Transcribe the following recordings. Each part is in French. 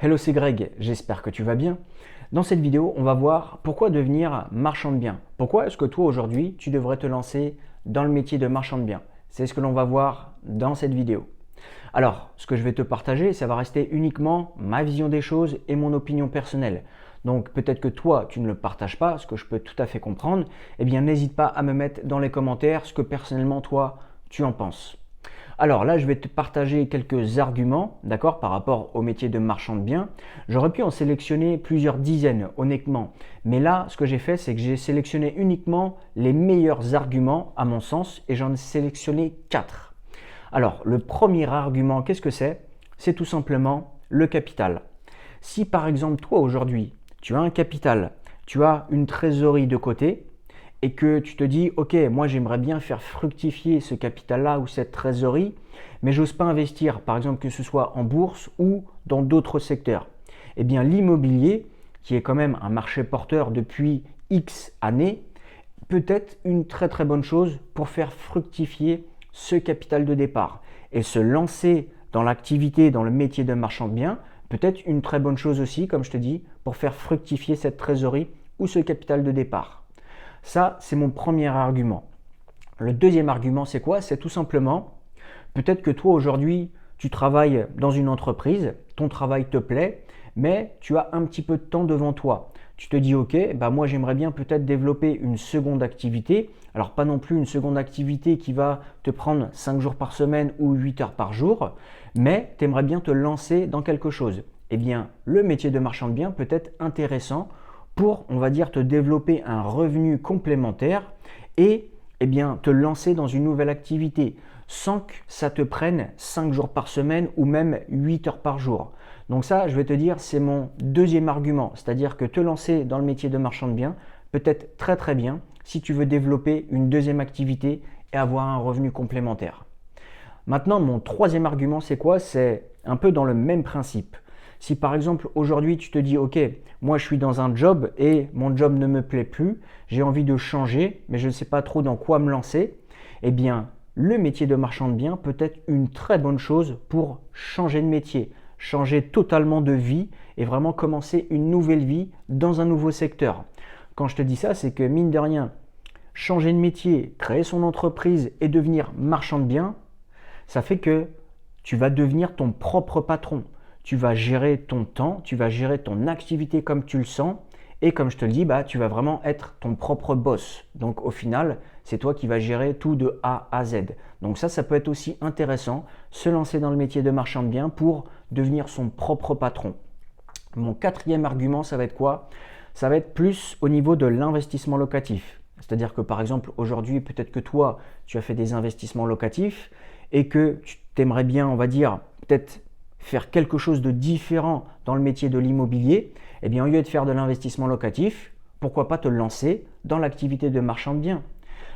Hello, c'est Greg, j'espère que tu vas bien. Dans cette vidéo, on va voir pourquoi devenir marchand de biens. Pourquoi est-ce que toi aujourd'hui, tu devrais te lancer dans le métier de marchand de biens? C'est ce que l'on va voir dans cette vidéo. Alors, ce que je vais te partager, ça va rester uniquement ma vision des choses et mon opinion personnelle. Donc peut-être que toi, tu ne le partages pas, ce que je peux tout à fait comprendre. Eh bien, n'hésite pas à me mettre dans les commentaires ce que personnellement, toi, tu en penses. Alors là, je vais te partager quelques arguments, d'accord, par rapport au métier de marchand de biens. J'aurais pu en sélectionner plusieurs dizaines, honnêtement. Mais là, ce que j'ai fait, c'est que j'ai sélectionné uniquement les meilleurs arguments, à mon sens, et j'en ai sélectionné 4. Alors, le premier argument, qu'est-ce que c'est? C'est tout simplement le capital. Si par exemple, toi aujourd'hui, tu as un capital, tu as une trésorerie de côté, et que tu te dis, ok, moi j'aimerais bien faire fructifier ce capital-là ou cette trésorerie, mais j'ose pas investir, par exemple que ce soit en bourse ou dans d'autres secteurs. Eh bien l'immobilier, qui est quand même un marché porteur depuis X années, peut être une très très bonne chose pour faire fructifier ce capital de départ. Et se lancer dans l'activité, dans le métier de marchand de biens, peut être une très bonne chose aussi, comme je te dis, pour faire fructifier cette trésorerie ou ce capital de départ. Ça, c'est mon premier argument. Le deuxième argument, c'est quoi? C'est tout simplement, peut-être que toi aujourd'hui, tu travailles dans une entreprise, ton travail te plaît, mais tu as un petit peu de temps devant toi. Tu te dis, ok, bah moi j'aimerais bien peut-être développer une seconde activité. Alors pas non plus une seconde activité qui va te prendre 5 jours par semaine ou 8 heures par jour, mais tu aimerais bien te lancer dans quelque chose. Eh bien, le métier de marchand de biens peut être intéressant pour, on va dire, te développer un revenu complémentaire et bien, te lancer dans une nouvelle activité sans que ça te prenne 5 jours par semaine ou même 8 heures par jour. Donc ça, je vais te dire, c'est mon deuxième argument, c'est-à-dire que te lancer dans le métier de marchand de biens peut être très très bien si tu veux développer une deuxième activité et avoir un revenu complémentaire. Maintenant, mon troisième argument, c'est quoi? C'est un peu dans le même principe. Si par exemple aujourd'hui tu te dis ok, moi je suis dans un job et mon job ne me plaît plus, j'ai envie de changer mais je ne sais pas trop dans quoi me lancer, eh bien le métier de marchand de biens peut être une très bonne chose pour changer de métier, changer totalement de vie et vraiment commencer une nouvelle vie dans un nouveau secteur. Quand je te dis ça, c'est que mine de rien, changer de métier, créer son entreprise et devenir marchand de biens, ça fait que tu vas devenir ton propre patron. Tu vas gérer ton temps, tu vas gérer ton activité comme tu le sens et comme je te le dis, tu vas vraiment être ton propre boss. Donc au final, c'est toi qui vas gérer tout de A à Z. Donc ça peut être aussi intéressant, se lancer dans le métier de marchand de biens pour devenir son propre patron. Mon quatrième argument, ça va être quoi? Ça va être plus au niveau de l'investissement locatif. C'est-à-dire que par exemple, aujourd'hui, peut-être que toi, tu as fait des investissements locatifs et que tu t'aimerais bien, on va dire, peut-être faire quelque chose de différent dans le métier de l'immobilier, eh bien au lieu de faire de l'investissement locatif, pourquoi pas te lancer dans l'activité de marchand de biens?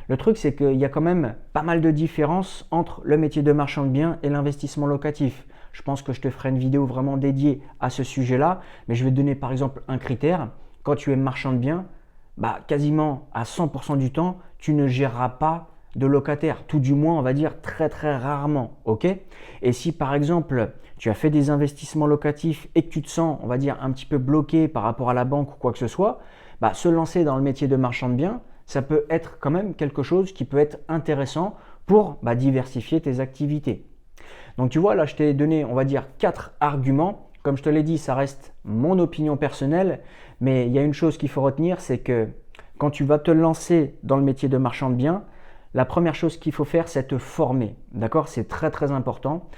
Le truc, c'est qu'il y a quand même pas mal de différences entre le métier de marchand de biens et l'investissement locatif. Je pense que je te ferai une vidéo vraiment dédiée à ce sujet-là, mais je vais te donner par exemple un critère. Quand tu es marchand de biens, quasiment à 100% du temps, tu ne géreras pas de locataires, tout du moins on va dire très très rarement, ok? Et si par exemple tu as fait des investissements locatifs et que tu te sens, on va dire, un petit peu bloqué par rapport à la banque ou quoi que ce soit, se lancer dans le métier de marchand de biens, ça peut être quand même quelque chose qui peut être intéressant pour diversifier tes activités. Donc tu vois, là je t'ai donné, on va dire, 4 arguments. Comme je te l'ai dit, ça reste mon opinion personnelle, mais il y a une chose qu'il faut retenir, c'est que quand tu vas te lancer dans le métier de marchand de biens, la première chose qu'il faut faire, c'est te former. D'accord? C'est très très important.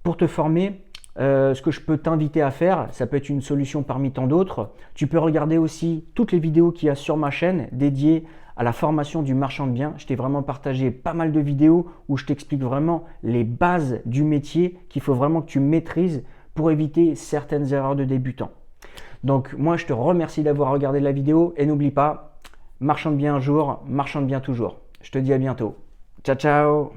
Pour te former, ce que je peux t'inviter à faire, ça peut être une solution parmi tant d'autres. Tu peux regarder aussi toutes les vidéos qu'il y a sur ma chaîne dédiées à la formation du marchand de biens. Je t'ai vraiment partagé pas mal de vidéos où je t'explique vraiment les bases du métier qu'il faut vraiment que tu maîtrises pour éviter certaines erreurs de débutants. Donc moi, je te remercie d'avoir regardé la vidéo et n'oublie pas, marchand de biens un jour, marchand de biens toujours. Je te dis à bientôt. Ciao, ciao!